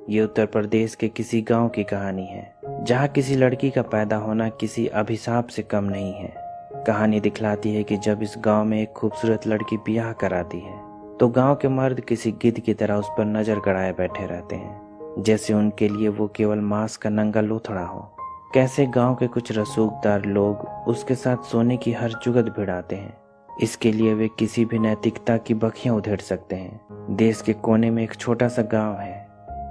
ये उत्तर प्रदेश के किसी गांव की कहानी है जहां किसी लड़की का पैदा होना किसी अभिशाप से कम नहीं है। कहानी दिखलाती है कि जब इस गांव में एक खूबसूरत लड़की ब्याह कराती है तो गांव के मर्द किसी गिद्ध की तरह उस पर नजर गड़ाए बैठे रहते हैं, जैसे उनके लिए वो केवल मांस का नंगा लोथड़ा हो। कैसे गांव के कुछ रसूखदार लोग उसके साथ सोने की हर जुगत भिड़ाते हैं। इसके लिए वे किसी भी नैतिकता की बखियां उधेड़ सकते हैं। देश के कोने में एक छोटा सा गांव है।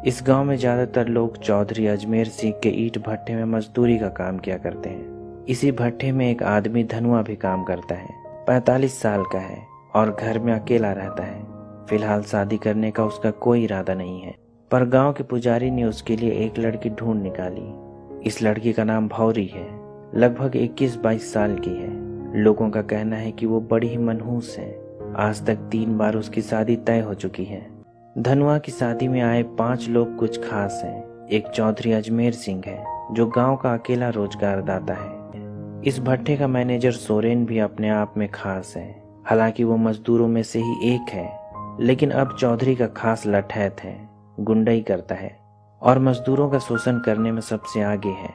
इस गांव में ज्यादातर लोग चौधरी अजमेर सिंह के ईंट भट्टे में मजदूरी का काम किया करते हैं। इसी भट्टे में एक आदमी धनुआ भी काम करता है। 45 साल का है और घर में अकेला रहता है। फिलहाल शादी करने का उसका कोई इरादा नहीं है, पर गांव के पुजारी ने उसके लिए एक लड़की ढूंढ निकाली। इस लड़की का नाम भौरी है। लगभग 21-22 साल की है। लोगों का कहना है कि वो बड़ी ही मनहूस है। आज तक 3 बार उसकी शादी तय हो चुकी है। धनुआ की शादी में आए 5 लोग कुछ खास हैं। एक चौधरी अजमेर सिंह है जो गांव का अकेला रोजगार दाता है। इस भट्टे का मैनेजर सोरेन भी अपने आप में खास है। हालांकि वो मजदूरों में से ही एक है, लेकिन अब चौधरी का खास लठैत है, गुंडाई करता है और मजदूरों का शोषण करने में सबसे आगे है।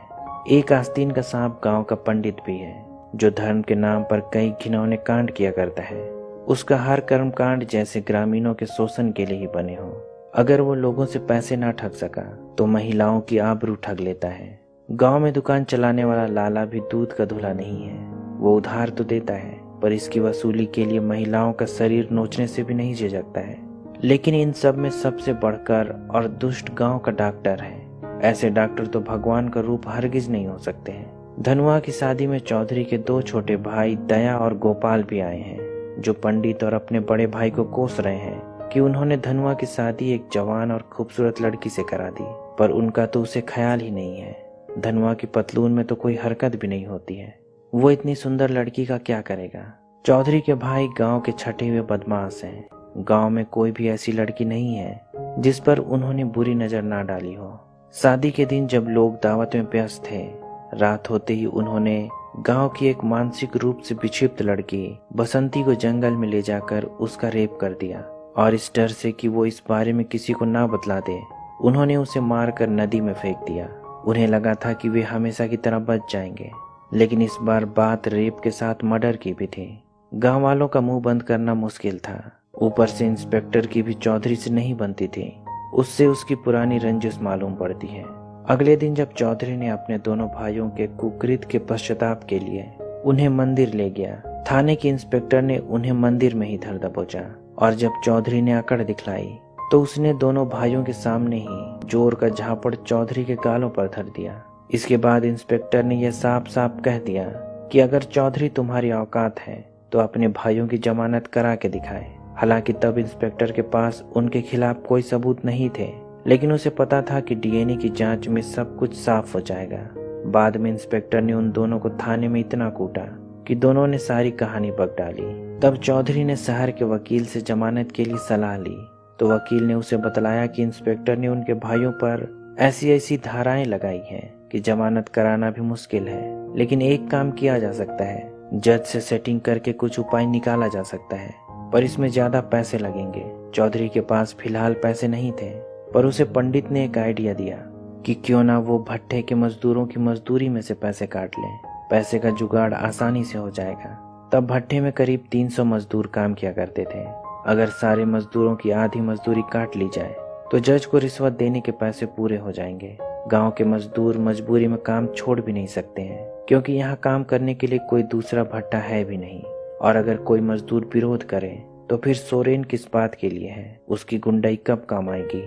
एक आस्तीन का सांप गांव का पंडित भी है जो धर्म के नाम पर कई घिनौने कांड किया करता है। उसका हर कर्म कांड जैसे ग्रामीणों के शोषण के लिए ही बने हो। अगर वो लोगों से पैसे ना ठग सका तो महिलाओं की आबरू ठग लेता है। गांव में दुकान चलाने वाला लाला भी दूध का धुला नहीं है। वो उधार तो देता है, पर इसकी वसूली के लिए महिलाओं का शरीर नोचने से भी नहीं झिझकता है। लेकिन इन सब में सबसे बढ़कर और दुष्ट गांव का डॉक्टर है। ऐसे डॉक्टर तो भगवान का रूप हरगिज नहीं हो सकते हैं। धनुआ की शादी में चौधरी के 2 छोटे भाई दया और गोपाल भी आए हैं, जो पंडित और अपने बड़े भाई को कोस रहे हैं कि उन्होंने धनुआ की शादी एक जवान और खूबसूरत लड़की से करा दी, पर उनका तो उसे ख्याल ही नहीं है। धनुआ की पतलून में तो कोई हरकत भी नहीं होती है। वो इतनी सुंदर लड़की का क्या करेगा। चौधरी के भाई गांव के छठे हुए बदमाश हैं। गांव में कोई भी ऐसी लड़की नहीं है जिस पर उन्होंने बुरी नजर ना डाली हो। शादी के दिन जब लोग दावत में व्यस्त थे, रात होते ही उन्होंने गांव की एक मानसिक रूप से विक्षिप्त लड़की बसंती को जंगल में ले जाकर उसका रेप कर दिया, और इस डर से कि वो इस बारे में किसी को ना बतला दे, उन्होंने उसे मारकर नदी में फेंक दिया। उन्हें लगा था कि वे हमेशा की तरह बच जाएंगे, लेकिन इस बार बात रेप के साथ मर्डर की भी थी। गांव वालों का मुंह बंद करना मुश्किल था। ऊपर से इंस्पेक्टर की भी चौधरी से नहीं बनती थी। उससे उसकी पुरानी रंजिश मालूम पड़ती है। अगले दिन जब चौधरी ने अपने दोनों भाइयों के कुकृत के पश्चाताप के लिए उन्हें मंदिर ले गया, थाने के इंस्पेक्टर ने उन्हें मंदिर में ही धर दबोचा, और जब चौधरी ने अकड़ दिखलाई तो उसने दोनों भाइयों के सामने ही जोर का झापड़ चौधरी के गालों पर धर दिया। इसके बाद इंस्पेक्टर ने यह साफ साफ कह दिया कि अगर चौधरी तुम्हारी औकात है तो अपने भाइयों की जमानत करा के दिखाए। हालांकि तब इंस्पेक्टर के पास उनके खिलाफ कोई सबूत नहीं थे, लेकिन उसे पता था कि डीएनए की जांच में सब कुछ साफ हो जाएगा। बाद में इंस्पेक्टर ने उन दोनों को थाने में इतना कूटा कि दोनों ने सारी कहानी बक डाली। तब चौधरी ने शहर के वकील से जमानत के लिए सलाह ली, तो वकील ने उसे बतलाया कि इंस्पेक्टर ने उनके भाइयों पर ऐसी ऐसी धाराएं लगाई हैं कि जमानत कराना भी मुश्किल है। लेकिन एक काम किया जा सकता है, जज से सेटिंग करके कुछ उपाय निकाला जा सकता है, पर इसमें ज्यादा पैसे लगेंगे। चौधरी के पास फिलहाल पैसे नहीं थे, पर उसे पंडित ने एक आइडिया दिया कि क्यों ना वो भट्टे के मजदूरों की मजदूरी में से पैसे काट लें। पैसे का जुगाड़ आसानी से हो जाएगा। तब भट्टे में करीब 300 मजदूर काम किया करते थे। अगर सारे मजदूरों की आधी मजदूरी काट ली जाए तो जज को रिश्वत देने के पैसे पूरे हो जाएंगे। गांव के मजदूर मजबूरी में काम छोड़ भी नहीं सकते हैं, क्योंकि यहाँ काम करने के लिए कोई दूसरा भट्टा है भी नहीं। और अगर कोई मजदूर विरोध करे तो फिर सोरेन किस बात के लिए है, उसकी गुंडाई कब काम आएगी।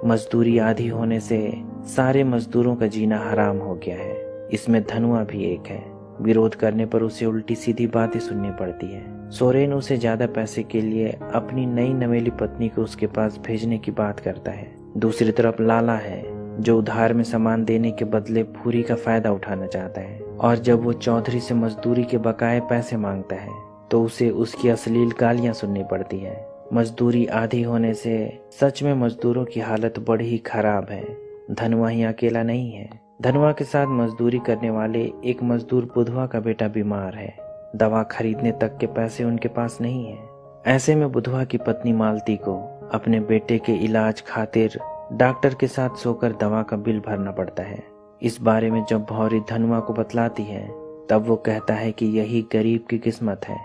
मजदूरी आधी होने से सारे मजदूरों का जीना हराम हो गया है। इसमें धनुआ भी एक है। विरोध करने पर उसे उल्टी सीधी बातें सुननी पड़ती है। सोरेन उसे ज्यादा पैसे के लिए अपनी नई नवेली पत्नी को उसके पास भेजने की बात करता है। दूसरी तरफ लाला है जो उधार में सामान देने के बदले पूरी का फायदा उठाना चाहता है, और जब वो चौधरी से मजदूरी के बकाए पैसे मांगता है तो उसे उसकी अश्लील गालियां सुननी पड़ती है। मजदूरी आधी होने से सच में मजदूरों की हालत बड़ी ही खराब है। धनुआ ही अकेला नहीं है। धनुआ के साथ मजदूरी करने वाले एक मजदूर बुधवा का बेटा बीमार है। दवा खरीदने तक के पैसे उनके पास नहीं है। ऐसे में बुधवा की पत्नी मालती को अपने बेटे के इलाज खातिर डॉक्टर के साथ सोकर दवा का बिल भरना पड़ता है। इस बारे में जब भौरी धनुआ को बतलाती है तब वो कहता है कि यही गरीब की किस्मत है,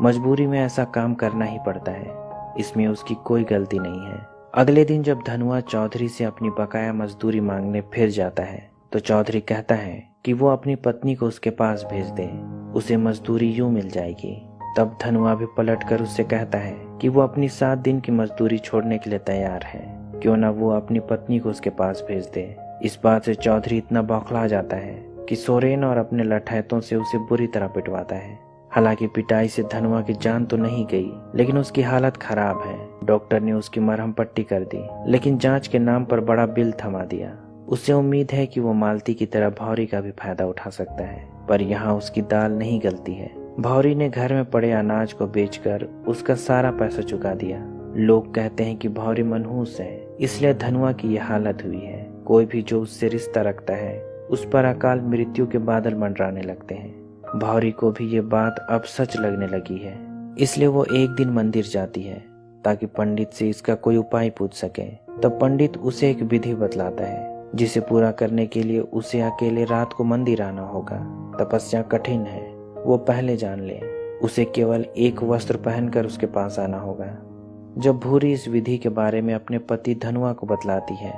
मजबूरी में ऐसा काम करना ही पड़ता है, इसमें उसकी कोई गलती नहीं है। अगले दिन जब धनुआ चौधरी से अपनी बकाया मजदूरी मांगने फिर जाता है तो चौधरी कहता है कि वो अपनी पत्नी को उसके पास भेज दे, उसे मजदूरी यूं मिल जाएगी। तब धनुआ भी पलटकर उससे कहता है कि वो अपनी 7 दिन की मजदूरी छोड़ने के लिए तैयार है, क्यों ना वो अपनी पत्नी को उसके पास भेज दे। इस बात से चौधरी इतना बौखला जाता है कि सोरेन और अपने लठैतों से उसे बुरी तरह पिटवाता है। हालांकि पिटाई से धनुआ की जान तो नहीं गई, लेकिन उसकी हालत खराब है। डॉक्टर ने उसकी मरहम पट्टी कर दी, लेकिन जांच के नाम पर बड़ा बिल थमा दिया। उसे उम्मीद है कि वो मालती की तरह भौरी का भी फायदा उठा सकता है, पर यहाँ उसकी दाल नहीं गलती है। भौरी ने घर में पड़े अनाज को बेचकर उसका सारा पैसा चुका दिया। लोग कहते हैं कि भौरी मनहूस है, इसलिए धनुआ की यह हालत हुई है। कोई भी जो उससे रिश्ता रखता है उस पर अकाल मृत्यु के बादल मंडराने लगते हैं। भौरी को भी ये बात अब सच लगने लगी है, इसलिए वो एक दिन मंदिर जाती है ताकि पंडित से इसका कोई उपाय पूछ सके। तब पंडित उसे एक विधि बतलाता है जिसे पूरा करने के लिए उसे अकेले रात को मंदिर आना होगा। तपस्या कठिन है, वो पहले जान ले। उसे केवल एक वस्त्र पहनकर उसके पास आना होगा। जब भूरी इस विधि के बारे में अपने पति धनुआ को बतलाती है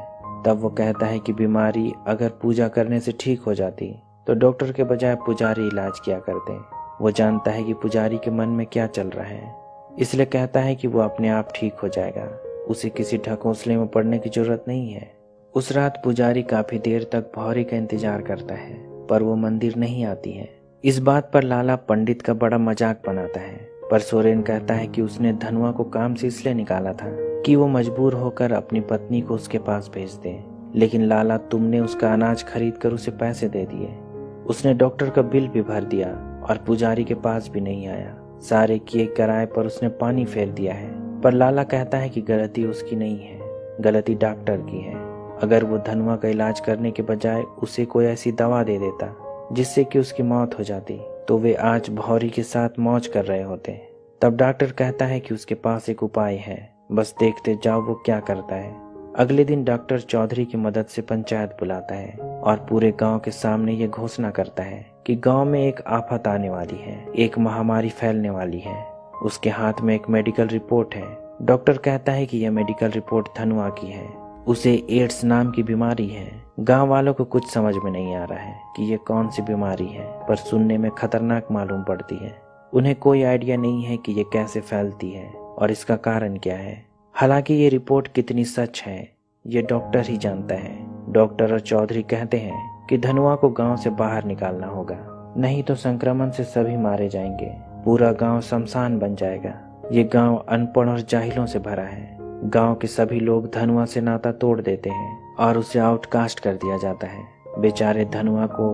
तब वो कहता है कि बीमारी अगर पूजा करने से ठीक हो जाती तो डॉक्टर के बजाय पुजारी इलाज किया करते। वो जानता है कि पुजारी के मन में क्या चल रहा है, इसलिए कहता है कि वो अपने आप ठीक हो जाएगा, उसे किसी ढकोसले में पड़ने की जरूरत नहीं है। उस रात पुजारी काफी देर तक भौरी का इंतजार करता है, पर वो मंदिर नहीं आती है। इस बात पर लाला पंडित का बड़ा मजाक बनाता है, पर सोरेन कहता है कि उसने धनुआ को काम से इसलिए निकाला था कि वो मजबूर होकर अपनी पत्नी को उसके पास भेज दे। लेकिन लाला, तुमने उसका अनाज खरीद कर उसे पैसे दे दिए, उसने डॉक्टर का बिल भी भर दिया और पुजारी के पास भी नहीं आया। सारे किए किराए पर उसने पानी फेर दिया है। पर लाला कहता है कि गलती उसकी नहीं है, गलती डॉक्टर की है। अगर वो धनुआ का इलाज करने के बजाय उसे कोई ऐसी दवा दे देता जिससे कि उसकी मौत हो जाती तो वे आज भौरी के साथ मौज कर रहे होते। तब डॉक्टर कहता है कि उसके पास एक उपाय है, बस देखते जाओ वो क्या करता है। अगले दिन डॉक्टर चौधरी की मदद से पंचायत बुलाता है और पूरे गांव के सामने ये घोषणा करता है कि गांव में एक आफत आने वाली है, एक महामारी फैलने वाली है। उसके हाथ में एक मेडिकल रिपोर्ट है। डॉक्टर कहता है कि यह मेडिकल रिपोर्ट धनुआ की है, उसे एड्स नाम की बीमारी है। गांव वालों को कुछ समझ में नहीं आ रहा है कि ये कौन सी बीमारी है, पर सुनने में खतरनाक मालूम पड़ती है। उन्हें कोई आइडिया नहीं है कि ये कैसे फैलती है और इसका कारण क्या है। हालांकि ये रिपोर्ट कितनी सच है ये डॉक्टर ही जानता है। डॉक्टर और चौधरी कहते हैं कि धनुआ को गांव से बाहर निकालना होगा, नहीं तो संक्रमण से सभी मारे जाएंगे, पूरा गांव शमशान बन जाएगा। ये गांव अनपढ़ और जाहिलों से भरा है। गांव के सभी लोग धनुआ से नाता तोड़ देते हैं और उसे आउटकास्ट कर दिया जाता है। बेचारे धनुआ को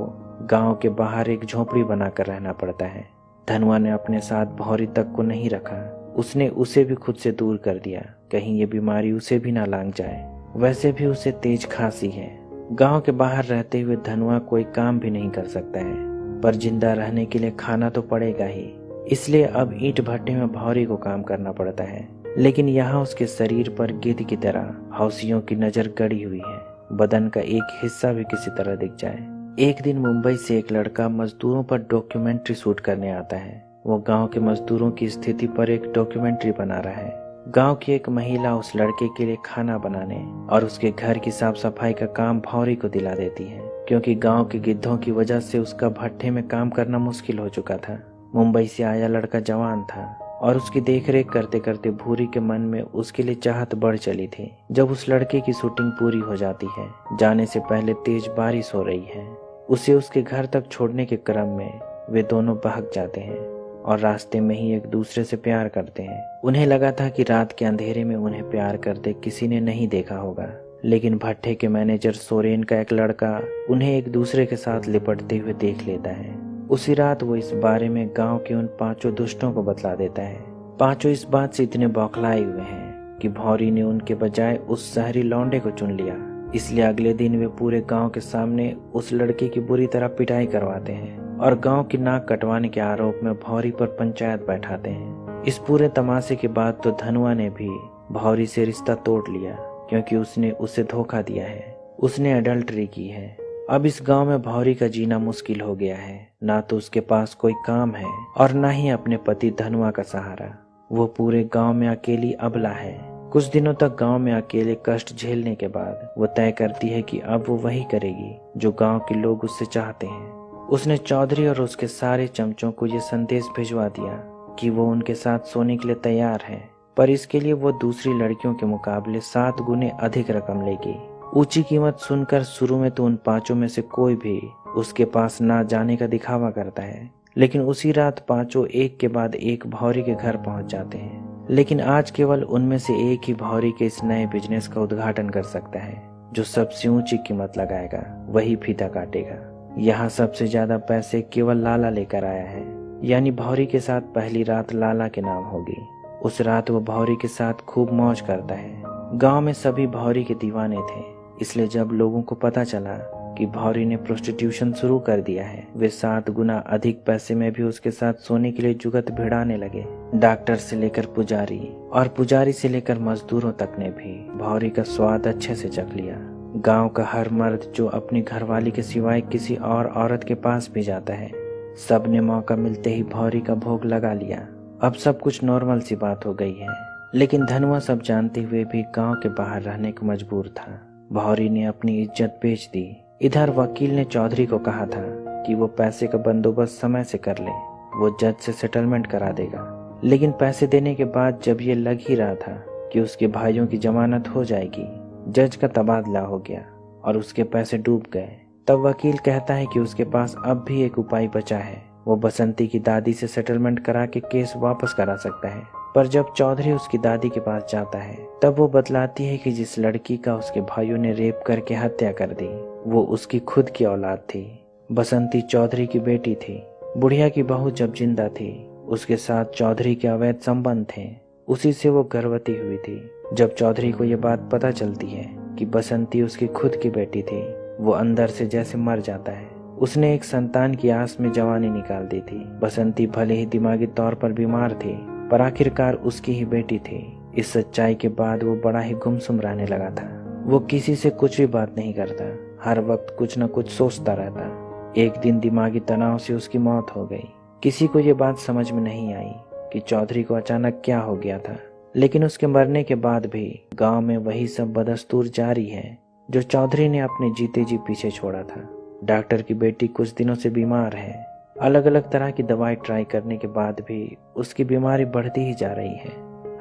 गांव के बाहर एक झोपड़ी बनाकर रहना पड़ता है। धनुआ ने अपने साथ भौरी तक को नहीं रखा, उसने उसे भी खुद से दूर कर दिया, कहीं ये बीमारी उसे भी ना लांग जाए। वैसे भी उसे तेज खांसी है। गांव के बाहर रहते हुए धनुआ कोई काम भी नहीं कर सकता है, पर जिंदा रहने के लिए खाना तो पड़ेगा ही, इसलिए अब ईंट भट्टे में भौरी को काम करना पड़ता है। लेकिन यहाँ उसके शरीर पर गिद्ध की तरह हौसियों की नजर गड़ी हुई है, बदन का एक हिस्सा भी किसी तरह दिख जाए। एक दिन मुंबई से एक लड़का मजदूरों पर डॉक्यूमेंट्री शूट करने आता है। वो गांव के मजदूरों की स्थिति पर एक डॉक्यूमेंट्री बना रहा है। गांव की एक महिला उस लड़के के लिए खाना बनाने और उसके घर की साफ सफाई का काम भौरी को दिला देती है, क्योंकि गांव के गिद्धों की वजह से उसका भट्टे में काम करना मुश्किल हो चुका था। मुंबई से आया लड़का जवान था और उसकी देखरेख करते करते भूरी के मन में उसके लिए चाहत बढ़ चली थी। जब उस लड़के की शूटिंग पूरी हो जाती है, जाने से पहले तेज बारिश हो रही है। उसे उसके घर तक छोड़ने के क्रम में वे दोनों भाग जाते हैं और रास्ते में ही एक दूसरे से प्यार करते हैं। उन्हें लगा था कि रात के अंधेरे में उन्हें प्यार करते किसी ने नहीं देखा होगा, लेकिन भट्टे के मैनेजर सोरेन का एक लड़का उन्हें एक दूसरे के साथ लिपटते हुए देख लेता है। उसी रात वो इस बारे में गांव के उन 5 दुष्टों को बतला देता है। 5 इस बात से इतने बौखलाए हुए हैं कि भौरी ने उनके बजाय उस शहरी लौंडे को चुन लिया। इसलिए अगले दिन वे पूरे गांव के सामने उस लड़के की बुरी तरह पिटाई करवाते हैं और गांव की नाक कटवाने के आरोप में भौरी पर पंचायत बैठाते हैं। इस पूरे तमाशे के बाद तो धनुआ ने भी भौरी से रिश्ता तोड़ लिया, क्योंकि उसने उसे धोखा दिया है, उसने अडल्टरी की है। अब इस गांव में भौरी का जीना मुश्किल हो गया है। ना तो उसके पास कोई काम है और ना ही अपने पति धनुआ का सहारा। वो पूरे गांव में अकेली अबला है। कुछ दिनों तक गांव में अकेले कष्ट झेलने के बाद वो तय करती है कि अब वो वही करेगी जो गांव के लोग उससे चाहते हैं। उसने चौधरी और उसके सारे चमचों को ये संदेश भिजवा दिया कि वो उनके साथ सोने के लिए तैयार है, पर इसके लिए वो दूसरी लड़कियों के मुकाबले 7 गुने अधिक रकम लेगी। ऊंची कीमत सुनकर शुरू में तो उन 5 में से कोई भी उसके पास ना जाने का दिखावा करता है, लेकिन उसी रात 5 एक के बाद एक भौरी के घर पहुंच जाते हैं। लेकिन आज केवल उनमें से एक ही भौरी के इस नए बिजनेस का उद्घाटन कर सकता है। जो सबसे ऊंची कीमत लगाएगा वही फीता काटेगा। यहाँ सबसे ज्यादा पैसे केवल लाला लेकर आया है, यानी भौरी के साथ पहली रात लाला के नाम होगी। उस रात वो भौरी के साथ खूब मौज करता है। गांव में सभी भौरी के दीवाने थे, इसलिए जब लोगों को पता चला कि भौरी ने प्रोस्टिट्यूशन शुरू कर दिया है, वे 7 गुना अधिक पैसे में भी उसके साथ सोने के लिए जुगत भिड़ाने लगे। डॉक्टर से लेकर पुजारी और पुजारी से लेकर मजदूरों तक ने भी भौरी का स्वाद अच्छे से चख लिया। गांव का हर मर्द जो अपनी घरवाली के सिवाय किसी और औरत के पास भी जाता है, सब ने मौका मिलते ही भौरी का भोग लगा लिया। अब सब कुछ नॉर्मल सी बात हो गई है, लेकिन धनुआ सब जानते हुए भी गांव के बाहर रहने को मजबूर था। भौरी ने अपनी इज्जत बेच दी। इधर वकील ने चौधरी को कहा था कि वो पैसे का बंदोबस्त समय से कर ले, वो जज से सेटलमेंट करा देगा। लेकिन पैसे देने के बाद जब ये लग ही रहा था कि उसके भाइयों की जमानत हो जाएगी, जज का तबादला हो गया और उसके पैसे डूब गए। तब वकील कहता है कि उसके पास अब भी एक उपाय बचा है, वो बसंती की दादी से सेटलमेंट करा के केस वापस करा सकता है। पर जब चौधरी उसकी दादी के पास जाता है, तब वो बतलाती है कि जिस लड़की का उसके भाइयों ने रेप करके हत्या कर दी, वो उसकी खुद की औलाद थी। बसंती चौधरी की बेटी थी। बुढ़िया की बहू जब जिंदा थी, उसके साथ चौधरी के अवैध संबंध थे, उसी से वो गर्भवती हुई थी। जब चौधरी को ये बात पता चलती है कि बसंती उसकी खुद की बेटी थी, वो अंदर से जैसे मर जाता है। उसने एक संतान की आस में जवानी निकाल दी थी। बसंती भले ही दिमागी तौर पर बीमार थी, पर आखिरकार उसकी ही बेटी थी। इस सच्चाई के बाद वो बड़ा ही गुमसुम रहने लगा था। वो किसी से कुछ भी बात नहीं करता, हर वक्त कुछ न कुछ सोचता रहता। एक दिन दिमागी तनाव से उसकी मौत हो गई। किसी को ये बात समझ में नहीं आई कि चौधरी को अचानक क्या हो गया था, लेकिन उसके मरने के बाद भी गांव में वही सब बदस्तूर जारी है जो चौधरी ने अपने जीते जी पीछे छोड़ा था। डॉक्टर की बेटी कुछ दिनों से बीमार है। अलग अलग तरह की दवाई ट्राई करने के बाद भी उसकी बीमारी बढ़ती ही जा रही है।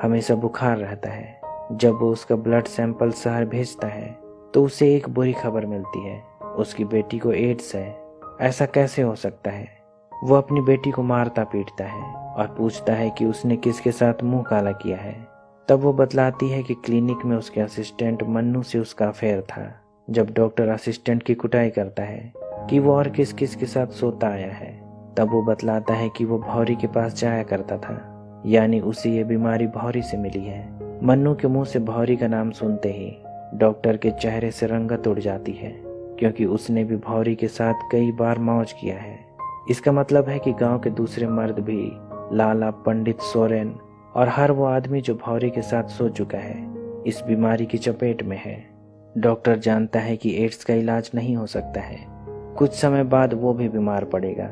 हमेशा बुखार रहता है। जब वो उसका ब्लड सैंपल शहर भेजता है तो उसे एक बुरी खबर मिलती है, उसकी बेटी को एड्स है। ऐसा कैसे हो सकता है? वो अपनी बेटी को मारता पीटता है और पूछता है कि उसने किसके साथ मुंह काला किया है। तब वो बतलाती है कि क्लिनिक में उसके असिस्टेंट मन्नू से उसका अफेयर था। जब डॉक्टर असिस्टेंट की कुटाई करता है कि वो और किस किस के साथ सोता आया है, तब वो बतलाता है कि वो भौरी के पास जाया करता था, यानी उसे ये बीमारी भौरी से मिली है। मन्नू के मुंह से भौरी का नाम सुनते ही डॉक्टर के चेहरे से रंगत उड़ जाती है, क्योंकि उसने भी भौरी के साथ कई बार मौज किया है। इसका मतलब है कि गांव के दूसरे मर्द भी लाला, पंडित, सोरेन और हर वो आदमी जो भौरी के साथ सो चुका है, इस बीमारी की चपेट में है। डॉक्टर जानता है कि एड्स का इलाज नहीं हो सकता है। कुछ समय बाद वो भी बीमार पड़ेगा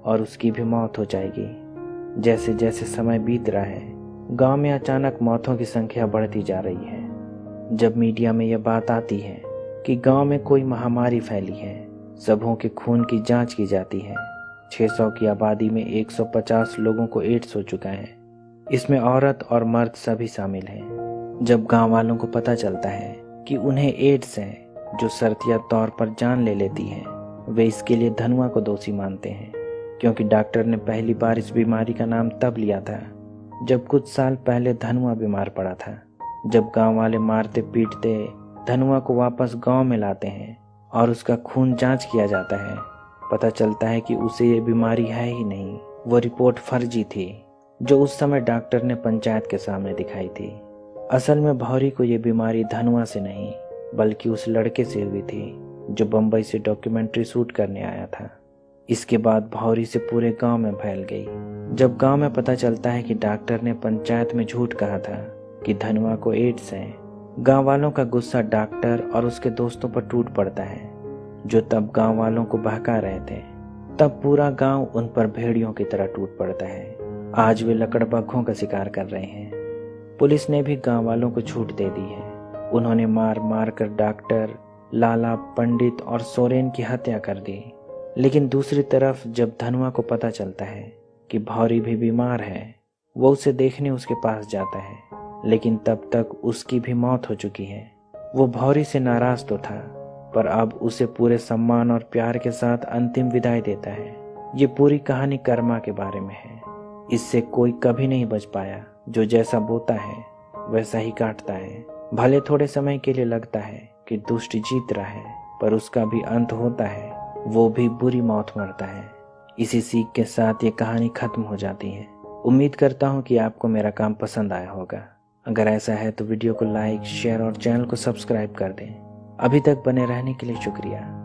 और उसकी भी मौत हो जाएगी। जैसे जैसे समय बीत रहा है, गांव में अचानक मौतों की संख्या बढ़ती जा रही है। जब मीडिया में यह बात आती है कि गांव में कोई महामारी फैली है, सबों के खून की जांच की जाती है। 600 की आबादी में 150 लोगों को एड्स हो चुका है। इसमें औरत और मर्द सभी शामिल हैं। जब गांव वालों को पता चलता है कि उन्हें एड्स है, जो शर्तिया तौर पर जान ले लेती है, वे इसके लिए धनुआ को दोषी मानते हैं, क्योंकि डॉक्टर ने पहली बार इस बीमारी का नाम तब लिया था जब कुछ साल पहले धनुआ बीमार पड़ा था। जब गांव वाले मारते पीटते धनुआ को वापस गांव में लाते हैं और उसका खून जांच किया जाता है, पता चलता है कि उसे ये बीमारी है ही नहीं। वो रिपोर्ट फर्जी थी जो उस समय डॉक्टर ने पंचायत के सामने दिखाई थी। असल में भौरी को ये बीमारी धनुआ से नहीं बल्कि उस लड़के से हुई थी जो बम्बई से डॉक्यूमेंट्री शूट करने आया था। इसके बाद भौरी से पूरे गांव में फैल गई। जब गांव में पता चलता है कि डॉक्टर ने पंचायत में झूठ कहा था कि धनुआ को एड्स है, गांव वालों का गुस्सा डॉक्टर और उसके दोस्तों पर टूट पड़ता है, जो तब गांव वालों को बहका रहे थे। तब पूरा गांव उन पर भेड़ियों की तरह टूट पड़ता है। आज वे लकड़बग्घों का शिकार कर रहे हैं। पुलिस ने भी गांव वालों को छूट दे दी है। उन्होंने मार मार कर डॉक्टर, लाला, पंडित और सोरेन की हत्या कर दी। लेकिन दूसरी तरफ जब धनुआ को पता चलता है कि भौरी भी बीमार है, वो उसे देखने उसके पास जाता है, लेकिन तब तक उसकी भी मौत हो चुकी है। वो भौरी से नाराज तो था, पर अब उसे पूरे सम्मान और प्यार के साथ अंतिम विदाई देता है। ये पूरी कहानी कर्मा के बारे में है। इससे कोई कभी नहीं बच पाया। जो जैसा बोता है वैसा ही काटता है। भले थोड़े समय के लिए लगता है कि दुष्ट जीत रहा है, पर उसका भी अंत होता है। वो भी बुरी मौत मरता है। इसी सीख के साथ ये कहानी खत्म हो जाती है। उम्मीद करता हूँ कि आपको मेरा काम पसंद आया होगा। अगर ऐसा है तो वीडियो को लाइक, शेयर और चैनल को सब्सक्राइब कर दें। अभी तक बने रहने के लिए शुक्रिया।